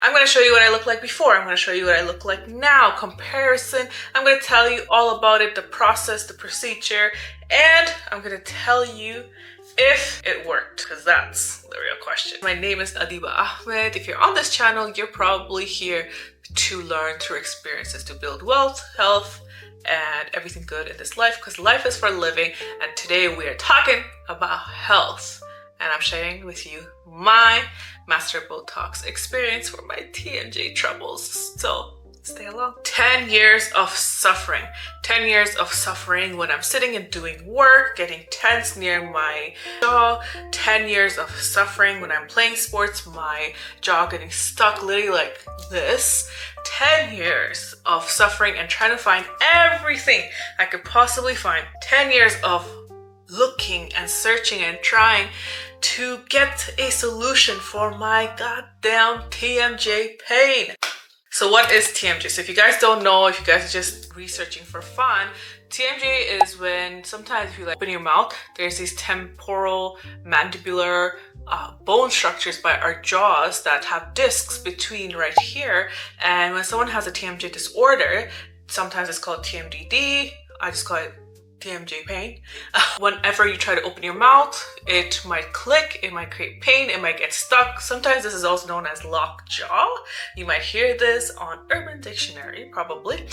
I'm going to show you what I look like before. I'm going to show you what I look like now, comparison. I'm going to tell you all about it, the process, the procedure, and I'm going to tell you if it worked, because that's the real question. My name is Adiba Ahmed. If you're on this channel, you're probably here to learn through experiences to build wealth, health, and everything good in this life, because life is for living. And today we are talking about health, and I'm sharing with you my Masseter Botox experience for my TMJ troubles. So stay along. 10 years of suffering. 10 years of suffering when I'm sitting and doing work, getting tense near my jaw. 10 years of suffering when I'm playing sports, my jaw getting stuck literally like this. 10 years of suffering and trying to find everything I could possibly find. 10 years of looking and searching and trying to get a solution for my goddamn TMJ pain. So what is TMJ? So if you guys don't know, if you guys are just researching for fun, TMJ is when sometimes if you open your mouth, there's these temporal mandibular bone structures by our jaws that have discs between right here. And when someone has a TMJ disorder, sometimes it's called TMDD. I just call it TMJ pain. Whenever you try to open your mouth, it might click, it might create pain, it might get stuck. Sometimes this is also known as locked jaw. You might hear this on Urban Dictionary, probably.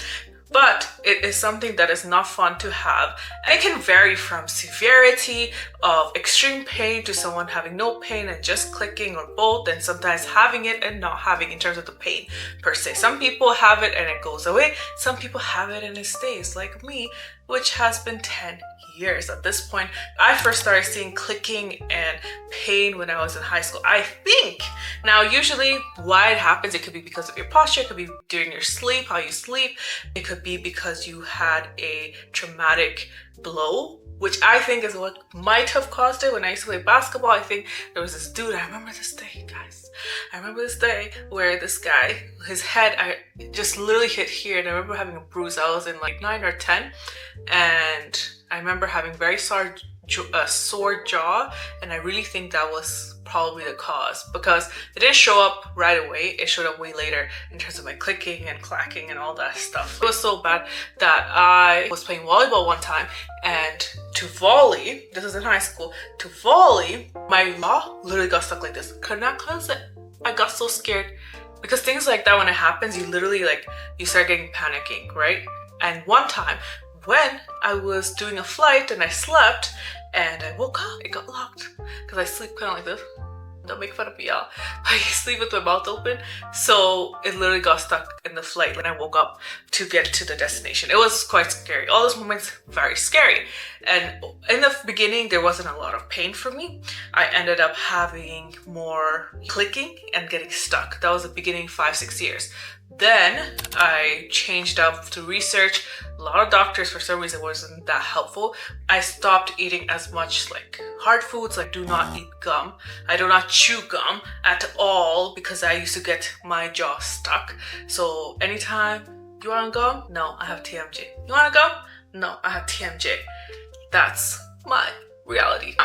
But it is something that is not fun to have. And it can vary from severity of extreme pain to someone having no pain and just clicking, or both, and sometimes having it and not having in terms of the pain per se. Some people have it and it goes away. Some people have it and it stays, like me, which has been 10 years at this point. I first started seeing clicking and pain when I was in high school, I think. Now, usually why it happens, it could be because of your posture, it could be during your sleep, how you sleep. It could be because you had a traumatic blow, which I think is what might have caused it. When I used to play basketball, I think there was this dude, I remember this day, guys. I remember this day where this guy, his head, I just literally hit here, and I remember having a bruise. I was in like 9 or 10, and I remember having very sore jaw, and I really think that was probably the cause, because it didn't show up right away. It showed up way later in terms of my clicking and clacking and all that stuff. It was so bad that I was playing volleyball one time, and to volley, this was in high school, to volley, my jaw literally got stuck like this. Could not close it. I got so scared, because things like that, when it happens, you literally you start getting panicking, right? And one time when I was doing a flight and I slept and I woke up, it got locked, because I sleep kind of like this. Don't make fun of me, y'all. I sleep with my mouth open. So it literally got stuck in the flight when I woke up to get to the destination. It was quite scary. All those moments, very scary. And in the beginning, there wasn't a lot of pain for me. I ended up having more clicking and getting stuck. That was the beginning 5-6 years. Then I changed up to research. A lot of doctors, for some reason, wasn't that helpful. I stopped eating as much hard foods. Do not eat gum. I do not chew gum at all, because I used to get my jaw stuck. So anytime, you want gum? No, I have TMJ. You want gum? No, I have TMJ. That's my reality.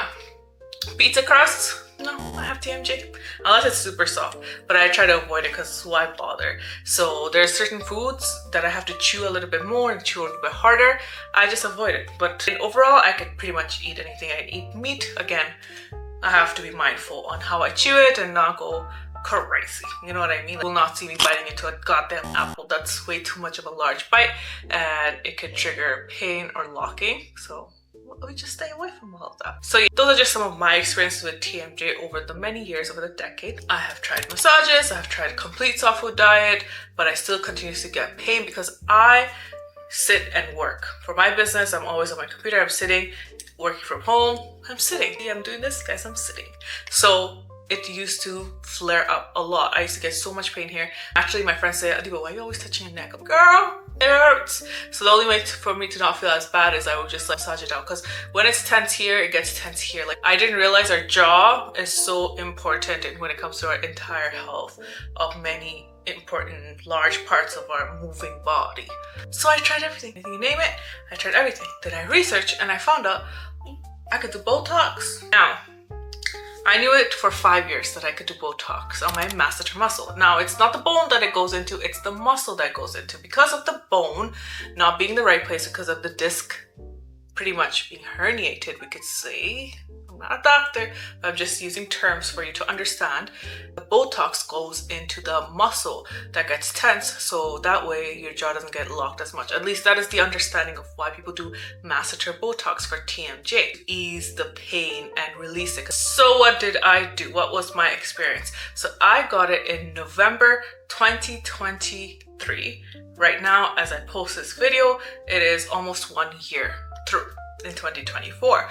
Pizza crust? No, I have TMJ. Unless it's super soft, but I try to avoid it, because why bother? So there's certain foods that I have to chew a little bit more and chew a little bit harder. I just avoid it. But overall, I could pretty much eat anything. I eat meat. Again, I have to be mindful on how I chew it and not go crazy. You know what I mean? You will not see me biting into a goddamn apple. That's way too much of a large bite, and it could trigger pain or locking. So we just stay away from all of that. So yeah, those are just some of my experiences with TMJ over the many years, over the decade. I have tried massages, I have tried a complete soft food diet, but I still continue to get pain because I sit and work. For my business, I'm always on my computer. I'm sitting, working from home. I'm sitting. Yeah, I'm doing this, guys. I'm sitting. So it used to flare up a lot. I used to get so much pain here. Actually, my friends say, Adiba, why are you always touching your neck? I'm, girl, it hurts. So the only way for me to not feel as bad is I would just massage it out. Because when it's tense here, it gets tense here. I didn't realize our jaw is so important when it comes to our entire health of many important large parts of our moving body. So I tried everything. You name it, I tried everything. Then I researched and I found out I could do Botox. Now, I knew it for 5 years that I could do Botox on my masseter muscle. Now, it's not the bone that it goes into, it's the muscle that goes into. Because of the bone not being the right place, because of the disc pretty much being herniated, we could say. I'm not a doctor, but I'm just using terms for you to understand. The Botox goes into the muscle that gets tense, so that way your jaw doesn't get locked as much. At least that is the understanding of why people do Masseter Botox for TMJ, to ease the pain and release it. So what did I do? What was my experience? So I got it in November 2023. Right now, as I post this video, it is almost 1 year through in 2024.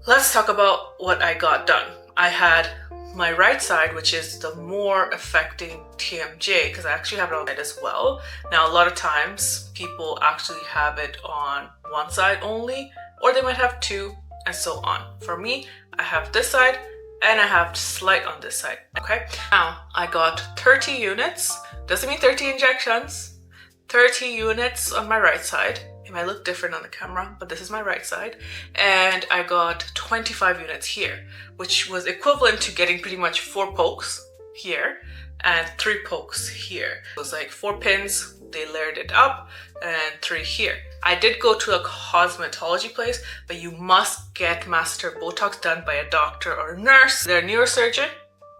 Let's talk about what I got done. I had my right side, which is the more affecting TMJ, because I actually have it on my side as well. Now, a lot of times people actually have it on one side only, or they might have two, and so on. For me, I have this side and I have slight on this side. Okay, now I got 30 units, doesn't mean 30 injections, 30 units on my right side. It might look different on the camera, but this is my right side. And I got 25 units here, which was equivalent to getting pretty much 4 pokes here and 3 pokes here. It was like 4 pins, they layered it up, and 3 here. I did go to a cosmetology place, but you must get Masseter Botox done by a doctor or a nurse. Their neurosurgeon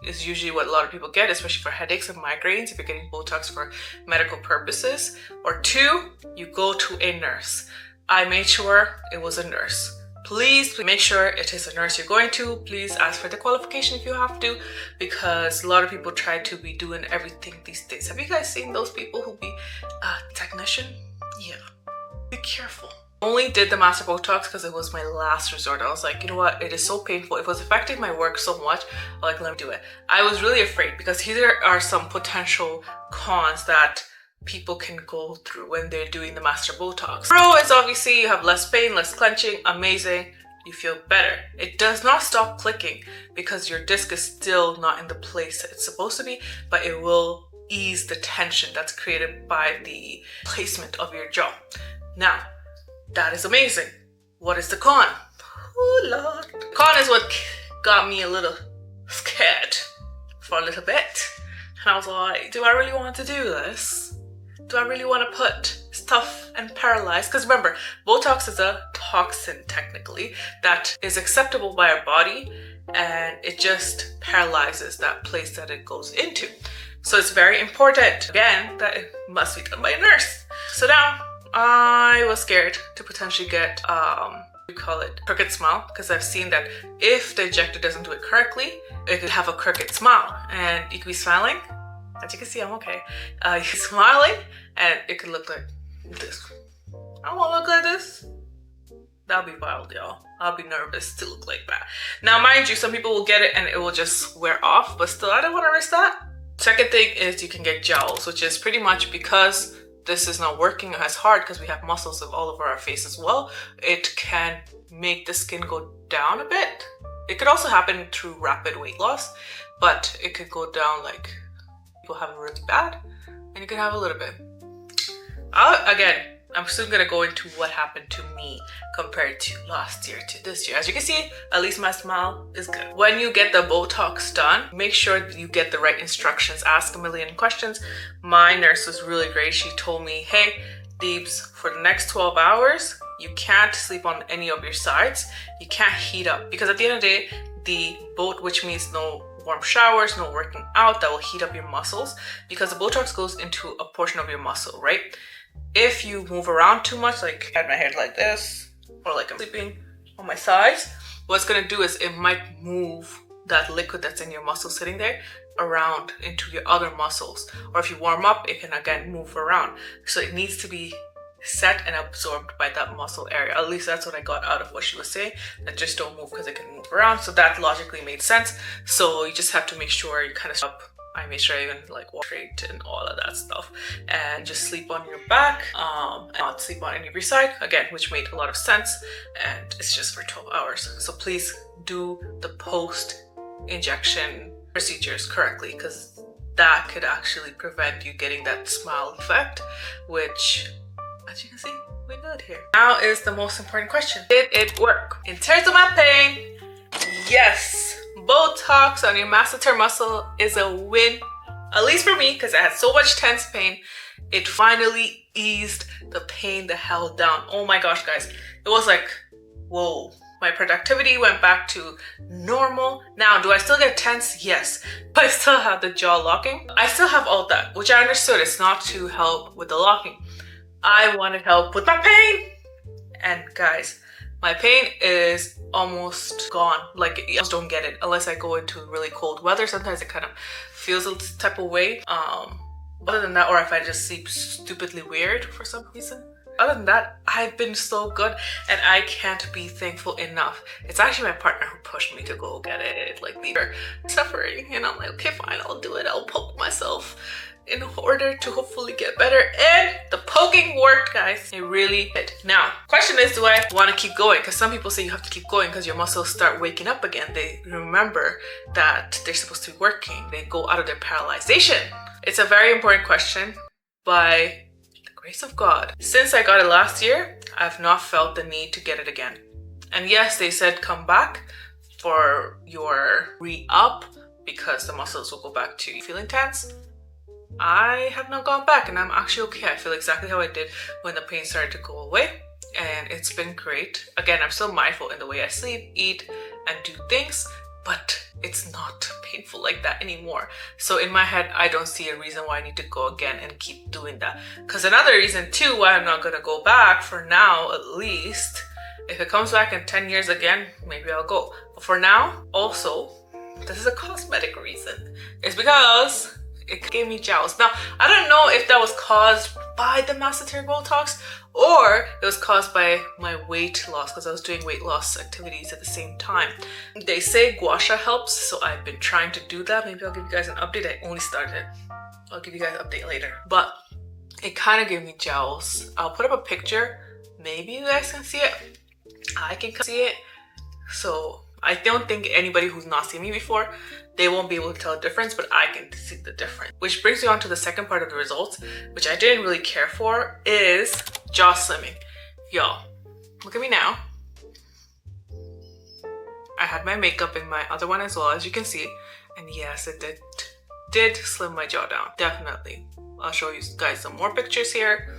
is usually what a lot of people get, especially for headaches and migraines if you're getting Botox for medical purposes. Or 2, you go to a nurse. I made sure it was a nurse. Please make sure it is a nurse you're going to. Please ask for the qualification if you have to, because a lot of people try to be doing everything these days. Have you guys seen those people who be a technician? Yeah, be careful. Only did the Masseter Botox because it was my last resort. I was like, you know what, it is so painful, it was affecting my work so much, like, let me do it. I was really afraid because here are some potential cons that people can go through when they're doing the Masseter Botox. Pro is obviously you have less pain, less clenching, amazing, you feel better. It does not stop clicking because your disc is still not in the place that it's supposed to be, but it will ease the tension that's created by the placement of your jaw. Now, that is amazing. What is the con? Oh Lord. Con is what got me a little scared for a little bit. And I was like, do I really want to do this? Do I really want to put stuff and paralyze? Because remember, Botox is a toxin technically that is acceptable by our body, and it just paralyzes that place that it goes into. So it's very important, again, that it must be done by a nurse. So now, I was scared to potentially get, we call it crooked smile, because I've seen that if the injector doesn't do it correctly, it could have a crooked smile, and you could be smiling. As you can see, I'm okay. You're smiling, and it could look like this. I don't want to look like this. That'll be wild, y'all. I'll be nervous to look like that. Now, mind you, some people will get it and it will just wear off, but still, I don't want to risk that. Second thing is you can get jowls, which is pretty much because this is not working as hard because we have muscles all over our face as well. It can make the skin go down a bit. It could also happen through rapid weight loss, but it could go down like people have it really bad, and you can have a little bit. Again, I'm soon gonna go into what happened to me compared to last year to this year. As you can see, at least my smile is good. When you get the Botox done, make sure that you get the right instructions. Ask a million questions. My nurse was really great. She told me, hey, Deebs, for the next 12 hours, you can't sleep on any of your sides. You can't heat up, because at the end of the day, the boat, which means no warm showers, no working out, that will heat up your muscles, because the Botox goes into a portion of your muscle, right? If you move around too much, like I had my head like this, or like I'm sleeping on my sides, what's gonna do is it might move that liquid that's in your muscle sitting there around into your other muscles. Or if you warm up, it can again move around. So it needs to be set and absorbed by that muscle area. At least that's what I got out of what she was saying, that just don't move because it can move around. So that logically made sense. So you just have to make sure you kind of stop. I made sure I even like walk straight and all of that stuff, and just sleep on your back, and not sleep on any of your side, again, which made a lot of sense. And it's just for 12 hours. So please do the post injection procedures correctly, because that could actually prevent you getting that smile effect, which, as you can see, we're good here. Now is the most important question. Did it work? In terms of my pain, yes. Botox on your masseter muscle is a win, at least for me, because I had so much tense pain. It finally eased the pain the hell down. Oh my gosh, guys. It was like, whoa. My productivity went back to normal. Now, do I still get tense? Yes. But I still have the jaw locking. I still have all that, which I understood. It's not to help with the locking. I wanted help with my pain. And guys, my pain is almost gone. Like, I just don't get it unless I go into really cold weather. Sometimes it kind of feels a type of way. Other than that, or if I just sleep stupidly weird for some reason. Other than that, I've been so good and I can't be thankful enough. It's actually my partner who pushed me to go get it. Like, they're suffering and I'm like, okay, fine, I'll do it. I'll poke myself in order to hopefully get better. And the poking worked, guys. It really did. Now, question is, do I want to keep going? Because some people say you have to keep going because your muscles start waking up again. They remember that they're supposed to be working. They go out of their paralyzation. It's a very important question. By grace of God, since I got it last year, I've not felt the need to get it again. And yes, they said come back for your re-up because the muscles will go back to feeling tense. I have not gone back and I'm actually okay. I feel exactly how I did when the pain started to go away, and it's been great. Again, I'm still mindful in the way I sleep, eat, and do things, but it's not painful like that anymore. So in my head, I don't see a reason why I need to go again and keep doing that. Because another reason too why I'm not going to go back for now, at least, if it comes back in 10 years again, maybe I'll go. But for now, also, this is a cosmetic reason. It's because it gave me jowls. Now, I don't know if that was caused by the Masseter Botox or it was caused by my weight loss because I was doing weight loss activities at the same time. They say gua sha helps, so I've been trying to do that. Maybe I'll give you guys an update. I only started. I'll give you guys an update later. But it kind of gave me jowls. I'll put up a picture. Maybe you guys can see it. I can see it. So I don't think anybody who's not seen me before, they won't be able to tell the difference, but I can see the difference. Which brings me on to the second part of the results, which I didn't really care for, is jaw slimming. Y'all, look at me now. I had my makeup in my other one as well, as you can see. And yes, it did slim my jaw down, definitely. I'll show you guys some more pictures here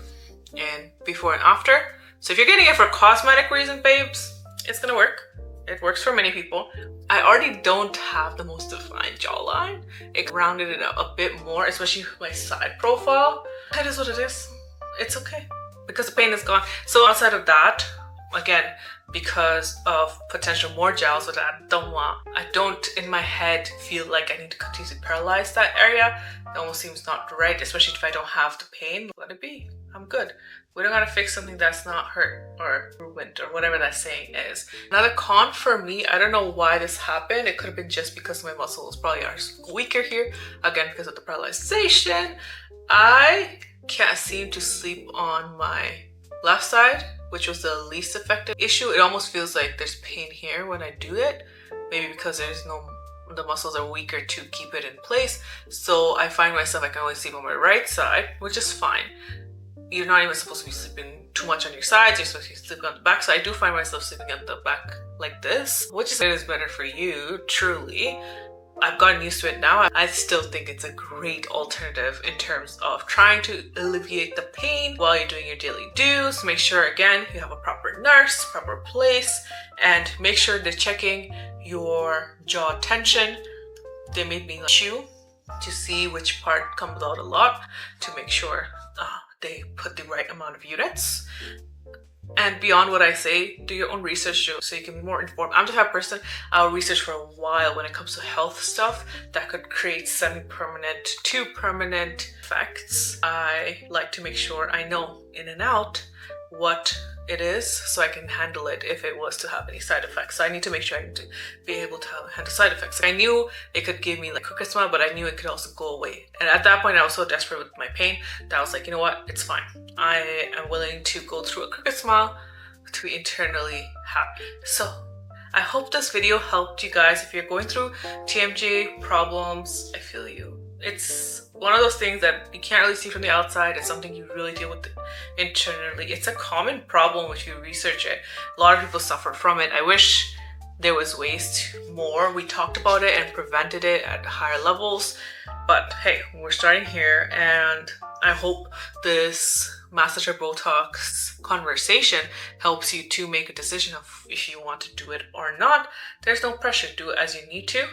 and before and after. So if you're getting it for cosmetic reasons, babes, it's gonna work. It works for many people. I already don't have the most defined jawline. It rounded it up a bit more, especially with my side profile. That is what it is. It's okay because the pain is gone. So outside of that, again, because of potential more jowls that I don't in my head feel like I need to continue to paralyze that area. It almost seems not right, especially if I don't have the pain. Let it be. I'm good. We don't gotta fix something that's not hurt or ruined or whatever that saying is. Another con for me, I don't know why this happened. It could have been just because my muscles probably are weaker here. Again, because of the paralyzation. I can't seem to sleep on my left side, which was the least effective issue. It almost feels like there's pain here when I do it. Maybe because the muscles are weaker to keep it in place. So I find myself, I can only sleep on my right side, which is fine. You're not even supposed to be sleeping too much on your sides. You're supposed to be sleeping on the back. So I do find myself sleeping on the back like this, which is better for you, truly. I've gotten used to it now. I still think it's a great alternative in terms of trying to alleviate the pain while you're doing your daily dues. Make sure, again, you have a proper nurse, proper place, and make sure they're checking your jaw tension. They made me chew to see which part comes out a lot to make sure they put the right amount of units. And beyond what I say, do your own research so you can be more informed. I'm the type of person, I'll research for a while when it comes to health stuff that could create semi-permanent to permanent effects. I like to make sure I know in and out what it is so I can handle it if it was to have any side effects. So I need to make sure I need to be able to handle side effects. I knew it could give me like crooked smile, but I knew it could also go away. And at that point, I was so desperate with my pain that I was like, you know what? It's fine. I am willing to go through a crooked smile to be internally happy. So I hope this video helped you guys. If you're going through TMJ problems, I feel you. It's one of those things that you can't really see from the outside. It's something you really deal with internally. It's a common problem if you research it. A lot of people suffer from it. I wish There was ways more. We talked about it and prevented it at higher levels. But hey, we're starting here, and I hope this Masseter Botox conversation helps you to make a decision of if you want to do it or not. There's no pressure. Do it as you need to.